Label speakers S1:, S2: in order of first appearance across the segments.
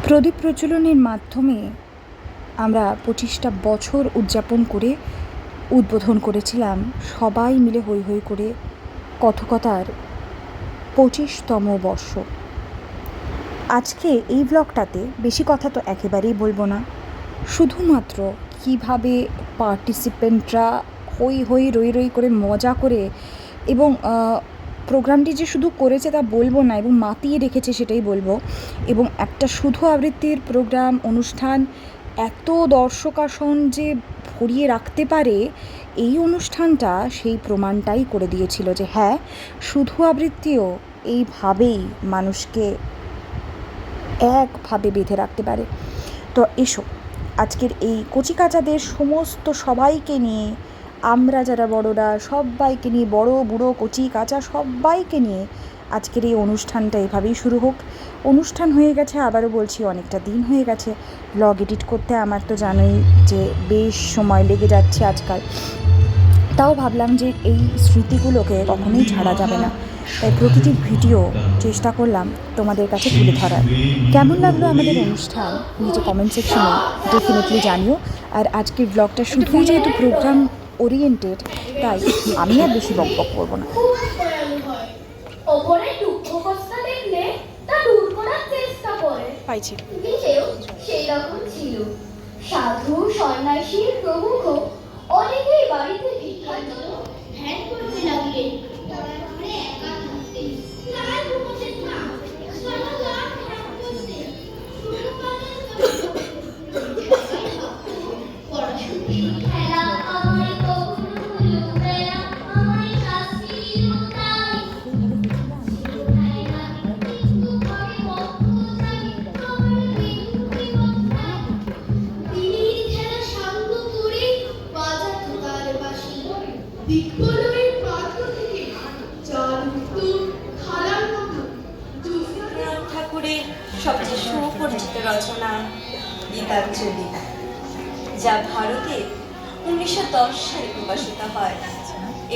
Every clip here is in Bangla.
S1: প্রদীপ প্রজ্বলনের মাধ্যমে আমরা ২৫টা বছর উদযাপন করে উদ্বোধন করেছিলাম সবাই মিলে হৈ হৈ করে কথকতার ২৫তম বর্ষ। আজকে এই ব্লগটাতে বেশি কথা তো একেবারেই বলবো না, শুধুমাত্র কিভাবে পার্টিসিপেন্টরা হৈ হৈ রই রই করে মজা করে এবং প্রোগ্রামটি যে শুধু করেছে তা বলবো না, এবং মাতিয়ে রেখেছে সেটাই বলবো। এবং একটা শুধু আবৃত্তির প্রোগ্রাম অনুষ্ঠান এত দর্শক আসন যে ভরিয়ে রাখতে পারে, এই অনুষ্ঠানটা সেই প্রমাণটাই করে দিয়েছিল যে হ্যাঁ, শুধু আবৃত্তিও এইভাবেই মানুষকে একভাবে বেঁধে রাখতে পারে। তো এসো আজকের এই কচিকাচাদের সমস্ত সবাইকে নিয়ে, আমরা যারা বড়রা সবাইকে নিয়ে, বড় বুড়ো কচি কাঁচা সবাইকে নিয়ে আজকের এই অনুষ্ঠানটা এভাবেই শুরু হোক। অনুষ্ঠান হয়ে গেছে, আবারও বলছি অনেকটা দিন হয়ে গেছে। ব্লগ এডিট করতে আমার তো জানোই যে বেশ সময় লেগে যাচ্ছে আজকাল, তাও ভাবলাম যে এই স্মৃতিগুলোকে কখনোই ছাড়া যাবে না, তাই প্রতিটি ভিডিও চেষ্টা করলাম তোমাদের কাছে তুলে ধরার। কেমন লাগলো আমাদের অনুষ্ঠান নিচে কমেন্ট সেকশনে ডেফিনেটলি জানিও। আর আজকের ব্লগটা শুধুই যেহেতু প্রোগ্রাম ওরিয়েন্টেড, তাই আমি আর বেশি বকবক করবো না। পাইছি
S2: সেই রকম ছিল। সাধু সন্ন্যাসী প্রমুখ অনেকেই বাড়িতে ভিক্ষা দিত, ধ্যান করতে লাগলেন।
S3: ঠাকুরের সবচেয়ে সুপরিচিত রচনা গীতাঞ্জলি, যা ভারতে 1910 সালে প্রকাশিত হয়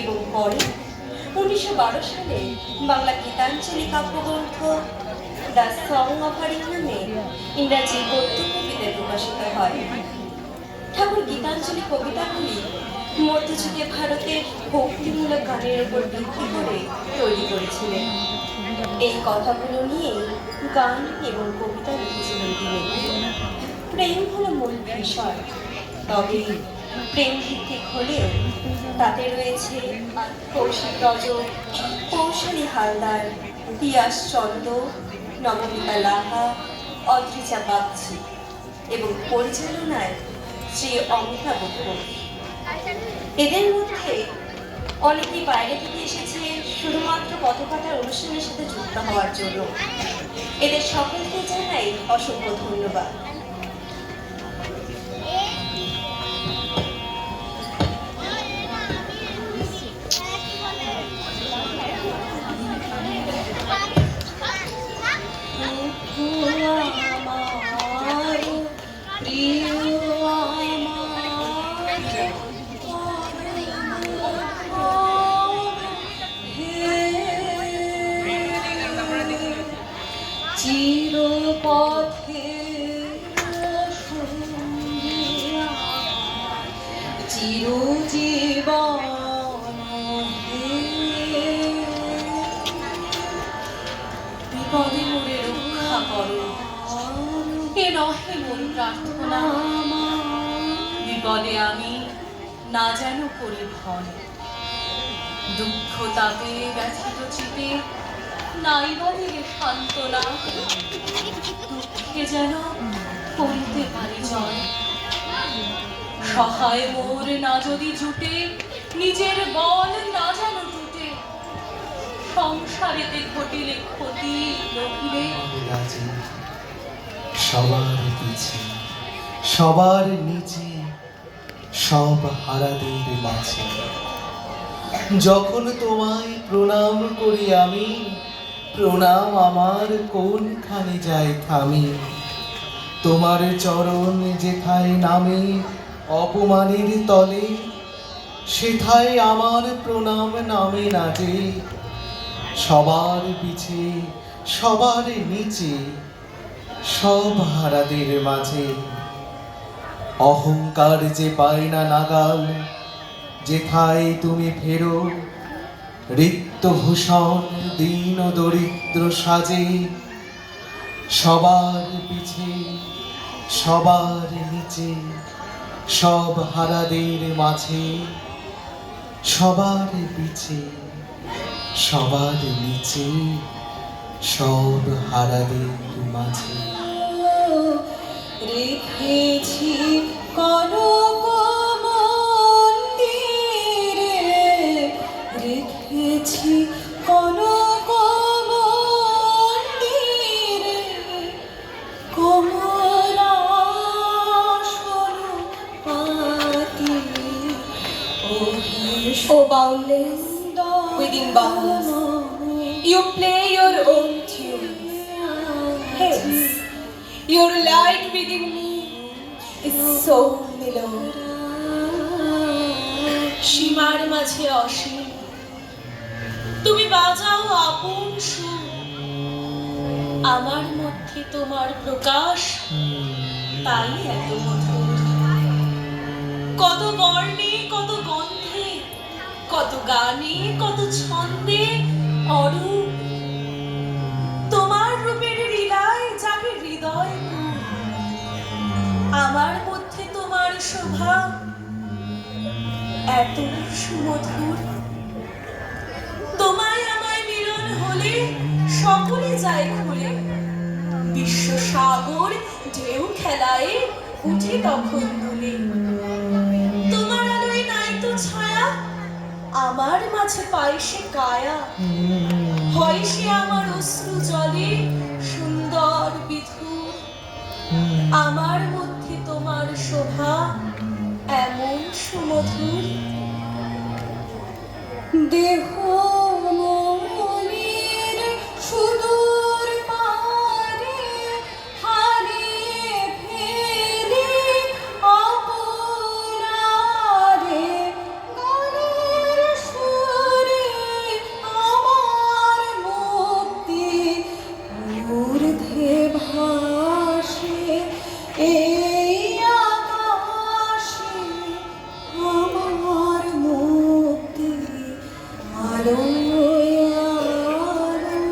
S3: এবং পরে 1912 সালে বাংলা গীতাঞ্জলি কাব্যগ্রন্থ দ্য সং অফ হরি নামে ইংরাজি গদ্য কবিতায় প্রকাশিত হয়। ঠাকুর গীতাঞ্জলি কবিতাগুলি মধ্যযুগে ভারতের ভক্তিমূলক গানের উপর ভিত্তি করে তৈরি করেছিলেন। এই কথাগুলো নিয়ে গান এবং কবিতা লিখেছিলেন তিনি। প্রেম হলো মূল বিষয়, তবে প্রেম ভিত্তিক হলেও তাতে রয়েছে কৌশিক রজক, কৌশলী হালদার, পিয়াস চন্দ, নবমিতা লাহা, অদ্রিজা বাগচি এবং পরিচালনায় শ্রী অমিতাভ ঘোষ। এদের মধ্যে অনেকেই বাইরে থেকে এসেছে শুধুমাত্র কথকতার অনুষ্ঠানের সাথে যুক্ত হওয়ার জন্য। এদের সকলকে জানাই অসংখ্য ধন্যবাদ। চিরপথে চিরজীবন বিপদে মোরে রক্ষা করো, এ নহে মন প্রার্থনা। বিপদে আমি না যেন করি ভয়, দুঃখ তাপে ব্যথিত চিতে নাই বলে সান্ত্বনা। দুঃখে যেন করিতে পারি জয়, সহায় মোর না যদি জুটে, নিজের বল না যেন টুটে। সংসারেতে ঘটিলে ক্ষতি লোকিলে
S4: সবার পিছে সবার নিচে সব হারাদের মাঝে, যখন তোমায় প্রণাম করি আমি, প্রণাম আমার কোনখানে যায় থামি। তোমার চরণ যেথায় নামে অপমানের তলে, সেথায় আমার প্রণাম নামে না যে। সবার পিছে সবার নিচে সব হারাদের মাঝে অহংকার যে পায় না নাগাল, যেথায় তুমি ফেরো রিক্ত ভূষণ দীন ও দরিদ্র সাজে, সবার পিছে সবার নিচে সব হারাদের মাঝে, সবার পিছে সবার নিচে সব হারাদের মাঝে।
S3: রেখেছি কনক মন্দিরে, রেখেছি কনক মন্দিরে, কমলাসন পাতি
S2: ও boundless
S3: within bounds. You play your own tunes. Hence, your light within me is so mellow. সীমার মাঝে অসীম, তুমি বাজাও আপন সুর। আমার মধ্যে তোমার প্রকাশ, তাই এত মধুর। কত বর্ণে, কত গন্ধে, কত গানে, কত ছন্দে অরূপ তোমার রূপের লীলায় জাগে হৃদয় পুর। আমার মধ্যে তোমার শোভা এত সুমধুর। তোমায় আমায় মিলন হলে সকলে যায় খুলে, বিশ্ব সাগর ঢেউ খেলায় উঠে তখন দুলে। তোমার আলোয় নাই তো ছায়া, আমার মাঝে পায় সে কায়া, হয় সে আমার অশ্রু জলে সুন্দর বিধুর। আমার মধ্যে তোমার শোভা এমন সুমধুর। দেহ মনের সুদূর পারে হারিয়ে ফেলে আপনারে, গানের সুরে আমার মুক্তি ঊর্ধ্বে ভাসে এই আকাশে, আমার মুক্তি আলোয় আলো।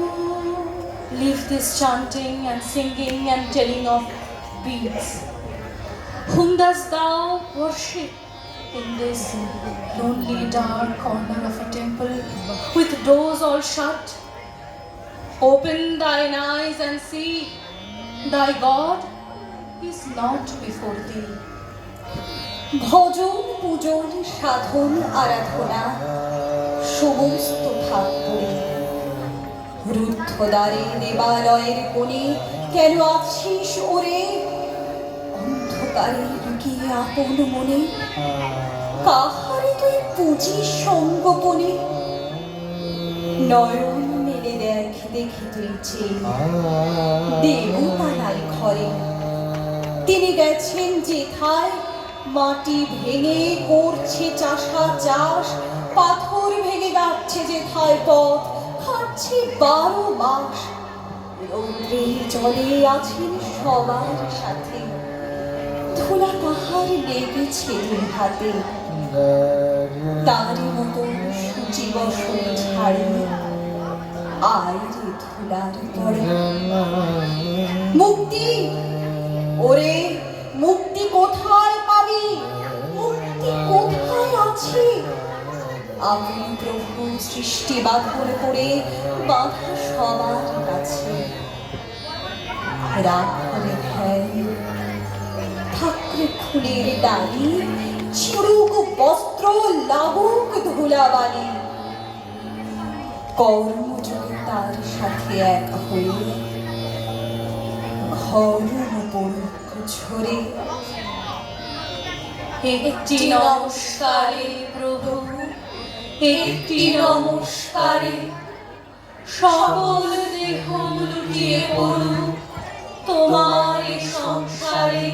S3: Leave this chanting and singing and telling of beads. Whom dost thou worship in this lonely dark corner of a temple with doors all shut? Open thine eyes and see, thy God is not before thee.
S1: ভজন পূজন সাধন আরাধনা সমস্ত ভাগ করে রুদ্ধদ্বারে দেবালয়ের কোণে কেন আছিস ওরে, অন্ধকারে লুকিয়ে আপন মনে কাহারে তুই পুঁজিস সঙ্গোপনে। নয়ন মেলে দেখ দেখি তুই চেয়ে দেবতা নাই ঘরে, তিনি গেছেন যেথায় মাটি ভেঙে করছে চাষা চাষ, পাথর ভেঙে যাচ্ছে যেথায় পথ খাচ্ছে 12 মাস। রৌদ্রে জলে আছেন সবার সাথে, ধুলা তাহার লেগেছে হাতে, তারই মতন সূচি বসন ছাড়িয়ে আয় রে ধুলার পরে। মুক্তি ওরে মুক্তি কোথায় পাবি, মুক্তি কোথায় আছে? আপনি প্রভু সৃষ্টি বাঁধন করে বাঁধা সবার কাছে। রাত হলে ধ্যান থাকলে ফুলের ডালি, ছিড়ুক বস্ত্র লাগুক ধুলাবালি, কর্মযোগে তার সাথে এক হয়ে ঘর পড়ুক ঝরে।
S3: একটি নমস্কারে প্রভু, একটি নমস্কারে সকল দেহ লুটিয়ে পড়ুক তোমার এই সংসারে।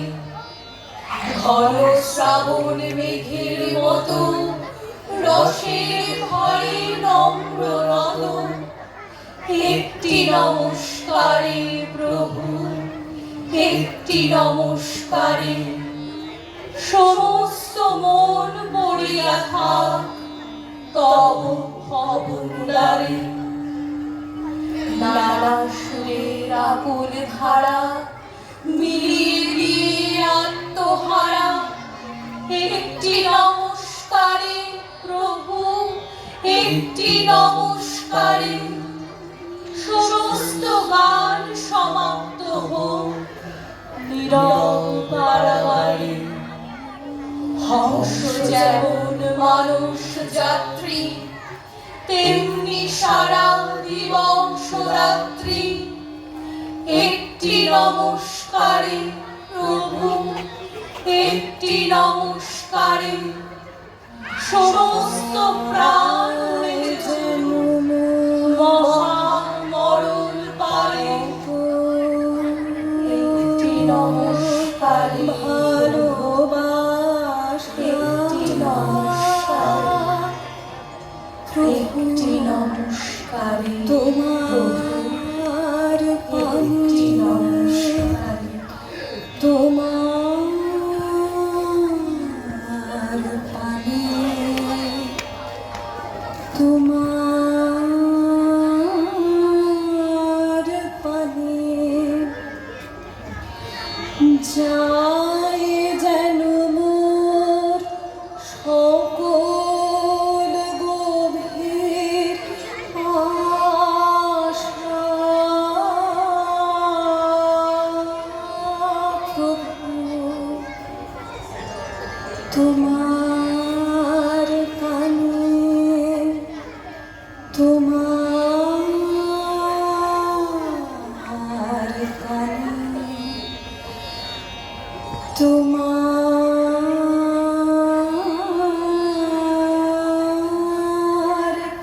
S3: ঘন শ্রাবণ মেঘের মতো রসের ভরে নম্র নদ, একটি নমস্কারে প্রভু, একটি নমস্কারে সমস্ত মন পড়িয়া থাক তব ভবদ্বারে। নানা সুরের আকুল ধারা মিলিয়ে দিয়ে আত্মহারা একটি নমস্কারে প্রভু, একটি নমস্কারে সমস্ত গান সমাপ্ত হোক নীরব পারাবারে। হংস যেমন মানস যাত্রী তেমনি সারা দিবস রাত্রি একটি নমস্কারে প্রভু, একটি নমস্কারে সমস্ত প্রাণ যেন মহামরণ পারে একটি নমস্কারে ভালোবাসা, একটি নমস্কারে একটি নমস্কারে তোমার একটি নমস্কারে তোমার পানে তোমার পানে যায় যেন মোর সকল গভীর আশা প্রভু, তোমার পানে তোমার পানে তোমার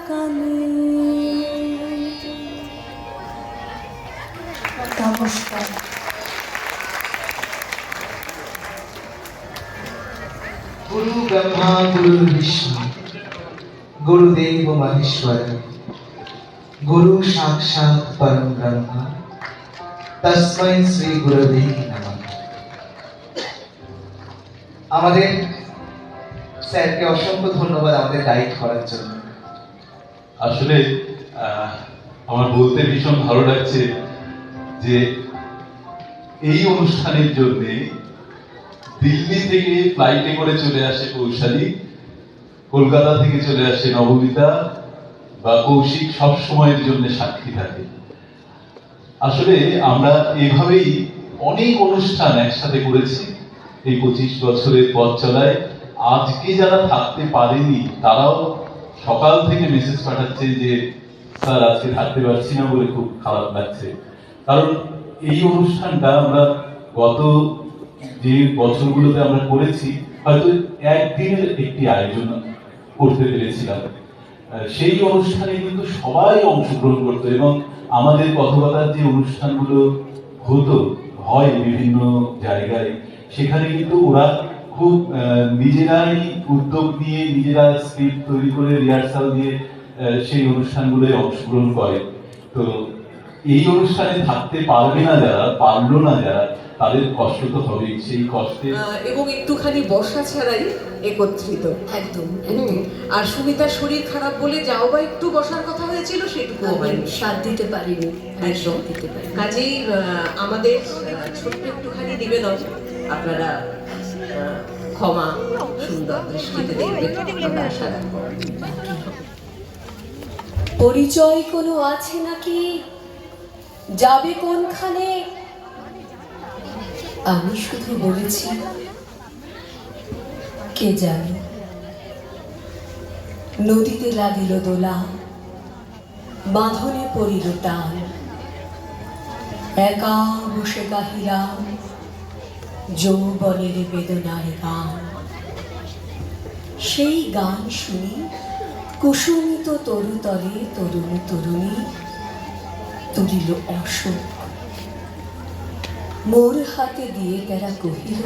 S3: কানে। নমস্কার।
S4: গুরু ব্রহ্মা গুরু বিষ্ণু গুরুদেব মহেশ্বর গুরু সাক্ষাৎ পরম ব্রহ্ম তস্मै শ্রী গুরবে নমঃ। আমাদের স্যারকে অসংখ্য ধন্যবাদ আমাদের গাইড করার জন্য।
S5: আসলে আমার বলতে ভীষণ ভালো লাগছে যে এই অনুষ্ঠানের জন্য দিল্লি থেকে ফ্লাইটে করে চলে আসে কৌশালী, কলকাতা থেকে চলে আসে নবমিতা বা কৌশিক, সব সময়ের জন্য সাক্ষী থাকে। আসলে আমরা এভাবেই অনেক অনুষ্ঠান একসাথে করেছি এই 25 বছরের পথ চলায়। আজকে যারা থাকতে পারেনি তারাও সকাল থেকে মেসেজ পাঠাচ্ছে যে স্যার আজকে থাকতে পারছি না বলে খুব খারাপ লাগছে। কারণ এই অনুষ্ঠানটা আমরা গত যে বছরগুলোতে আমরা করেছি হয়তো একদিনের একটি আয়োজন করতে পেরেছিলাম, সেই অনুষ্ঠানে কিন্তু সবাই অংশগ্রহণ করতো এবং আমাদের কথকতার যে অনুষ্ঠানগুলো হয় বিভিন্ন জায়গায়, সেখানে কিন্তু ওরা খুব নিজেরাই উদ্যোগ নিয়ে নিজেরা স্ক্রিপ্ট তৈরি করে রিহার্সাল দিয়ে সেই অনুষ্ঠানগুলোয় অংশগ্রহণ করে। তো এই অনুষ্ঠানে থাকতে পারবে না যারা, পারলো না যারা, তাদের কষ্ট তো হবেই। সেই কষ্টে
S6: এবং একটুখানি বর্ষা ছাড়াই একত্রিত একদম। আর সুমিতার শরীর খারাপ বলে যাও বা একটু বসার কথা হয়েছিল, সেটুকু
S7: সাথ দিতে পারিনি,
S6: একদম
S7: দিতে পারি।
S6: কাজেই আমাদের ছোট্ট একটুখানি নিবেদন, আপনারা ক্ষমা সুন্দর দৃষ্টিতে দেখবেন, আমরা আশা রাখবো।
S7: পরিচয় কোনো আছে নাকি, যাবে কোনখানে? আমি শুধু বলেছি কে জানে। নদীতে লাগিল দোলা, বাঁধনে পড়িল টান, একা বসে গাহিলাম যৌবনের বেদনার গান। সেই গান শুনি কুসুমিত তরুতলে তরুণ তরুণী তুলিল অশোক, মোর হাতে দিয়ে তারা কহিল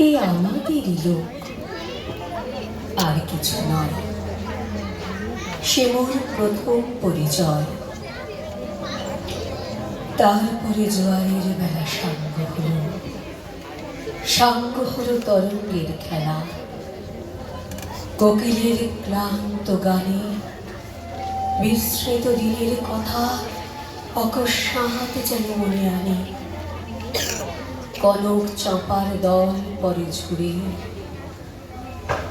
S7: এ আমাদেরই লোক, আর কিছু নয়। সে মোর প্রথম পরিচয়। তারপরে জোয়ারের বেলা সাঙ্গ হলো তরঙ্গের খেলা, কোকিলের ক্লান্ত গানে বিস্মৃত দিনের কথা অকস্মাৎ যেন মনে আনে। কনক চাঁপার দল পরে ঝুড়ে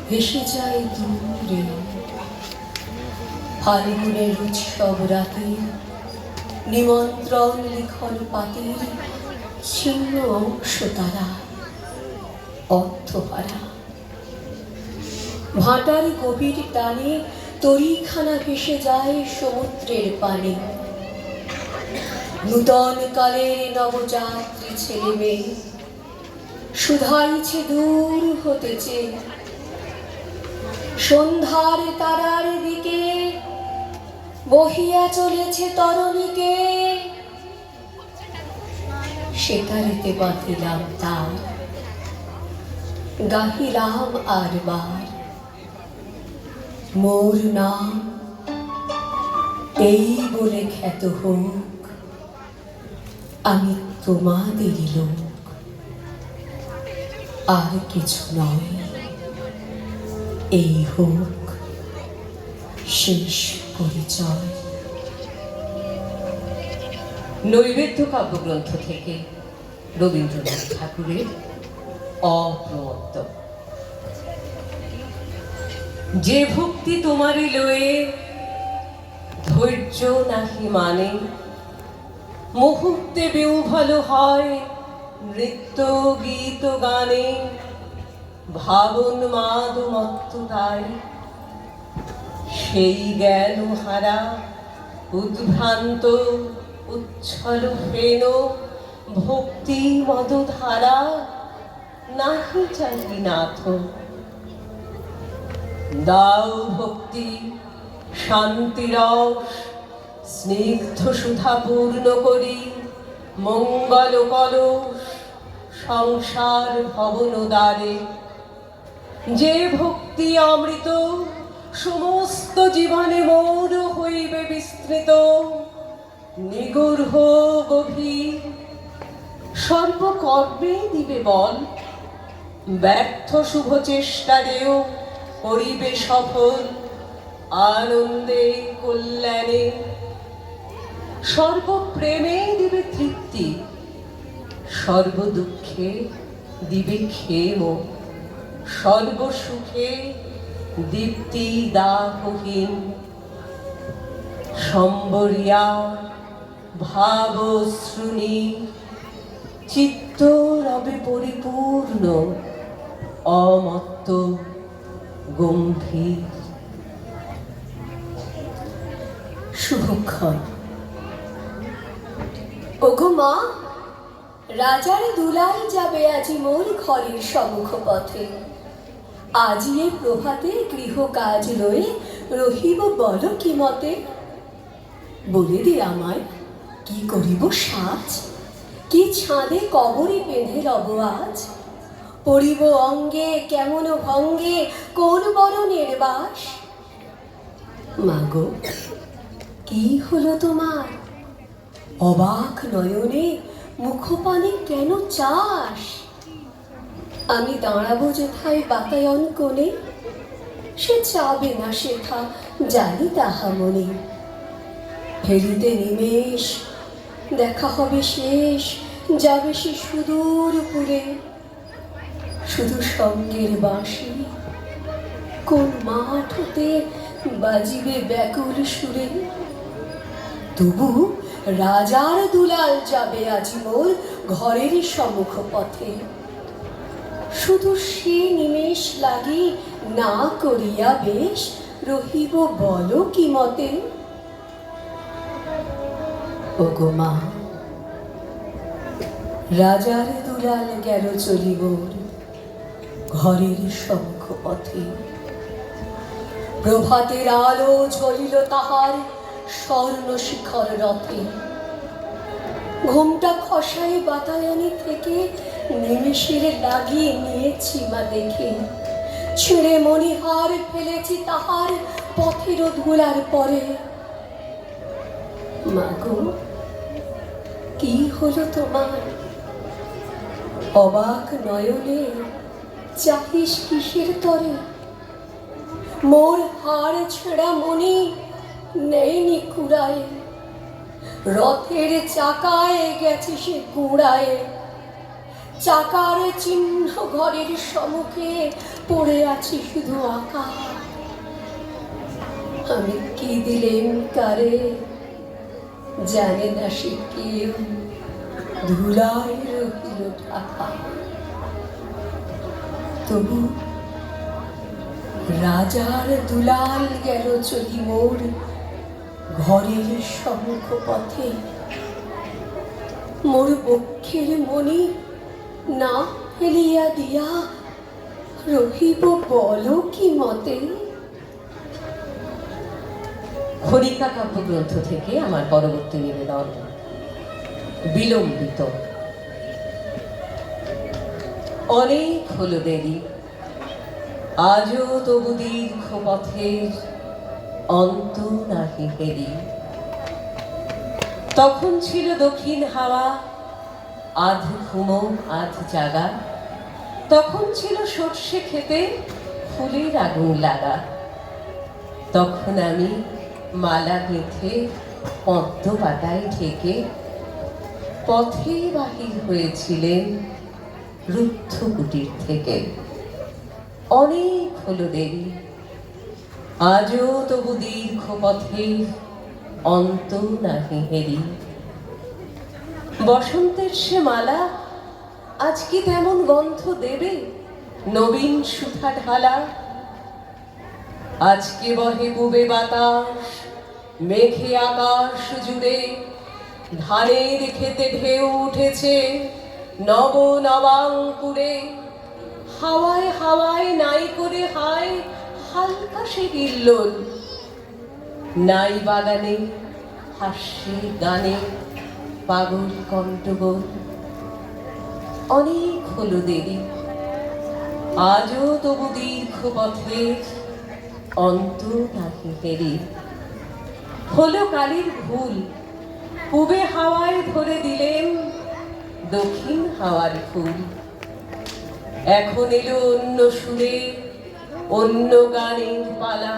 S7: ভেসে যায় দূরে। ফাল্গুনের উৎসব রাতে নিমন্ত্রণ লিখন পাতির ছিন্ন অংশ তারা অর্থহারা। ভাটার গভীর টানে তরিখানা ভেসে যায় সমুদ্রের পানে। নূতন কালের নবযাত্রী ছেলে মেয়ে শুধাইছে দূর হতেছে, সন্ধ্যার তারার দিকে বহিয়া চলেছে তরণীকে। সেতারেতে বাঁধিলাম তার, গাহিলাম আর বার মোর নাম, এই বলে খ্যাত হোক আমি তোমাদেরই লোক, আর কিছু নয়, এই হোক শেষ পরিচয়।
S6: নৈবেদ্য কাব্যগ্রন্থ থেকে রবীন্দ্রনাথ ঠাকুরের অপ্রমত্ত। যে ভক্তি তোমারই লয়ে ধৈর্য নাহি মানে, মুহূর্তে বিউভল হয় নৃত্য গীত গানে। ভাবন মাদ মত্ততায় সেই জ্ঞান হারা উদ্ভ্রান্ত উচ্ছল ফেন ভক্তি মদধারা নাহি চাহি নাথ। দাও ভক্তি শান্তিরস স্নিগ্ধ সুধা পূর্ণ করি, মঙ্গল কলস সংসার ভবন দ্বারে। যে ভক্তি অমৃত সমস্ত জীবনে মোর হইবে বিস্তৃত, নিগূঢ় গভীর সর্বকর্মে দিবে বল। ব্যর্থ শুভ চেষ্টারেও করিবে সফল, আনন্দে কল্যাণে সর্বপ্রেমে দিবে তৃপ্তি, সর্বদুঃখে দিবে ক্ষেম, সর্বসুখে দীপ্তি দাহহীন। সম্বরিয়া ভাবশ্রুনি চিত্ত রবে পরিপূর্ণ, অমত্ত গম্ভীর।
S7: শুভক্ষণ। ওগো মা, রাজার দুলাল যাবে আজি মোর ঘরের সম্মুখ পথে। আজি এ প্রভাতে গৃহ কাজ লয়ে রহিব বল কি মতে। বলে দে আমায় কি করিব সাজ, কি ছাদে কবরে বেঁধে রব আজ। পড়িব অঙ্গে কেমন ভঙ্গে কোন বরণের বাস। মাগো কি হলো তোমার, অবাক নয়নে মুখপানে কেন চাস। আমি দাঁড়াবো যেথায় বাতায়ন কোণে, সে চাবে না সেথা জানি তাহা মনে। ফেরিতে নিমেষ দেখা হবে শেষ, যাবে সে সুদূর পুরে। শুধু সঙ্গের বাঁশি কোন মাঠ হতে বাজিবে ব্যাকুল সুরে। তবু রাজার দুলাল যাবে আজি মোর ঘরের সম্মুখ পথে। শুধু সে নিমেষ লাগি না করিয়া বেশ রহিব বলো কি মতে। ওগো মা, রাজার দুলাল গেল চলি মোর ঘরের সম্মুখ পথে। প্রভাতের আলো ঝলিল তাহার স্বর্ণ শিখর রথে। ঘোমটা খসাই বাতায়নে থেকে নিমেষের লাগিয়ে নিয়েছি মা দেখে। ছিঁড়ে মণিহার ফেলেছি তাহার পথের ধুলার পরে। মাগো হলো তোমার? অবাক নয়নে চাহিস কিসের তরে? মোর হাড় ছেঁড়া মনি নেইনি কুড়ায়, রথের চাকায় গেছে সে কুড়ায়। চাকার চিহ্ন ঘরের সম্মুখে পড়ে আছি শুধু আঁকা। আমি কি দিলেম কারে জানে না সে কেউ, ধুলায় রহিল ঢাকা। তবু রাজার দুলাল গেল চলি মোর ঘরের সম্মুখ পথে। মোর বক্ষের মনি না ফেলিয়া দিয়া রহিব বলো কি মতে?
S6: খরিকা কাব্যগ্রন্থ থেকে আমার পরবর্তী নিবেদন বিলম্বিত। অনেক হলো দেরি, আজও তবু দীর্ঘ পথের অন্ত নাহি হেরি। তখন ছিল দক্ষিণ হাওয়া, আধ ঘুমো আধ জাগা। তখন ছিল সর্ষে খেতে ফুলের আগুন লাগা। তখন আমি মালা গেঁথে পদ্ম পাতায় ঢেকে পথে বাহির হয়েছিলেন রুদ্ধ কুটির থেকে। অনেক হলো দেরি, আজও তবু দীর্ঘ পথের অন্ত নাহি হেরি। বসন্তের সে মালা আজ কি তেমন গন্ধ দেবে নবীন সুধা ঢালা? আজকে বহে পুবে বাতাস, মেঘে আকাশ জুড়ে। ধানের খেতে ঢেউ উঠেছে নব নবাঙ্কুরে। হাওয়ায় হাওয়ায় নাই করে হায় হালকা সে হিল্লোল। নাই বাগানে হাস্যে গানে পাগল কণ্ঠগোল। অনেক হলো দেরি, আজও তবু দীর্ঘ পথের অন্ত নাহি হেরি। হলো কালের ভুল, পূবে হাওয়ায় ধরে দিলেন দক্ষিণ হাওয়ার ফুল। এখন এলো অন্য সুরে অন্য গানের পালা।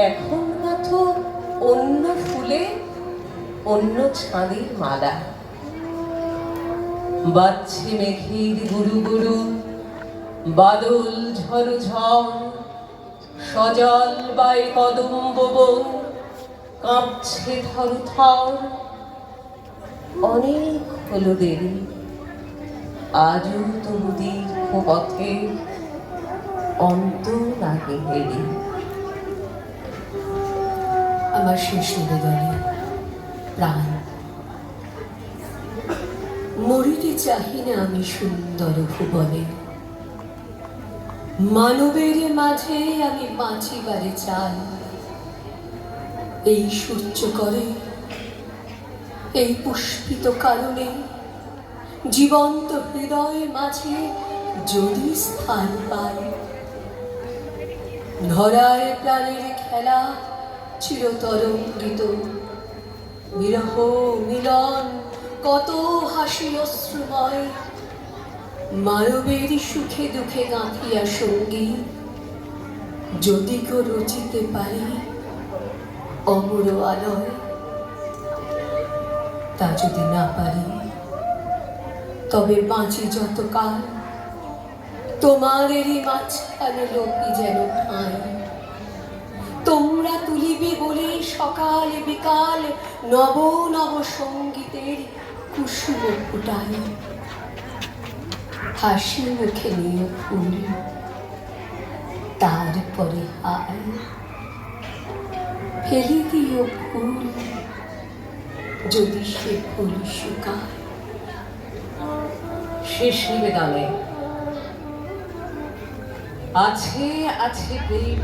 S6: এখন মাথো অন্য ফুলে অন্য ছাদের মালা। বাজছে মেঘের গুরু গুরু, বাদল ঝড় ঝড়। সজল বাই কদম্ব বন, কাঁপছে থর থর। অনেক হলো দেরি, আজও তবু দীর্ঘ পথে অন্ত নাহি হেরি।
S7: আমার শেষ নিবেদনে প্রাণ। মরিতে চাহি না আমি সুন্দর ভুবনে, মানবের মাঝে আমি বাঁচিবারে চাই। এই সূর্য করে, এই পুষ্পিত কারণে জীবন্ত হৃদয় মাঝে যদি স্থান পায়। ধরায় প্রাণের খেলা চিরতরঙ্গিত, বিরহ মিলন কত হাসি অশ্রুময়। মানবের সুখে দুঃখে গাঁথিয়া সঙ্গী যদি গো রচিতে পারি অমর আলয়। তা যদি না পারি তবে বাঁচি যতকাল তোমাদেরই মাঝখানে লোকি যেন ঠাঁই। তোমরা তুলিবে বলে সকাল বিকাল নব নব সঙ্গীতের কুসুম ফুটাই। হাসি মুখে নিয়ে ফুল, তারপরে হায় ফেলে দিও ফুল যদি সে ফুল শুকায়।
S6: শেষ নিবেদনে আছে আছে প্রেম,